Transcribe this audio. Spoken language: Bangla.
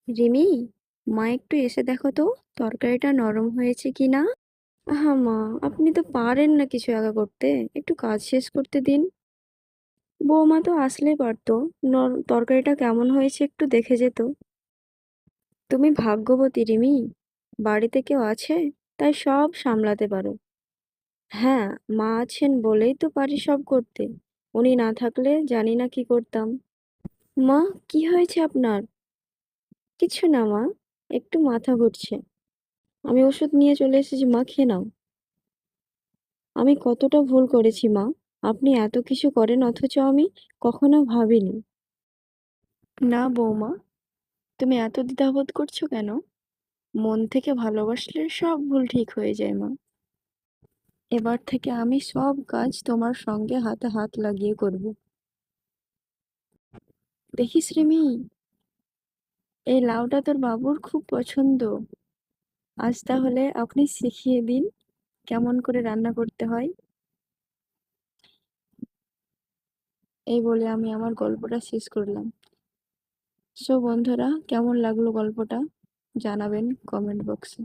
রিমি, মা একটু এসে দেখো তো তরকারিটা নরম হয়েছে কিনা। আহা মা, আপনি তো পারেন না কিছু একা করতে, একটু কাজ শেষ করতে দিন। বৌমা তো আসলেই পারতো, তরকারিটা কেমন হয়েছে একটু দেখে যেত। তুমি ভাগ্যবতী রিমি, বাড়িতে কেউ আছে, তাই সব সামলাতে পারো। হ্যাঁ, মা আছেন বলেই তো পারি সব করতে। উনি না থাকলে জানি না কি করতাম। মা, কি হয়েছে আপনার? কিছু না মা, একটু মাথা ঘুরছে। আমি ওষুধ নিয়ে চলে এসেছি, মা খেয়ে নাও। আমি কতটা ভুল করেছি মা, আপনি এত কিছু করেন অথচ আমি কখনো ভাবিনি। না বৌমা, তুমি এত দ্বিধাবোধ করছো কেন? মন থেকে ভালোবাসলে সব ভুল ঠিক হয়ে যায় মা। এবার থেকে আমি সব কাজ তোমার সঙ্গে হাতে হাত লাগিয়ে করব। দেখিস রিমি, এই লাউটা তোর বাবুর খুব পছন্দ। আজ তাহলে আপনি শিখিয়ে দিন কেমন করে রান্না করতে হয়। এই বলে আমি আমার গল্পটা শেষ করলাম। সো বন্ধুরা, কেমন লাগলো গল্পটা জানাবেন কমেন্ট বক্সে।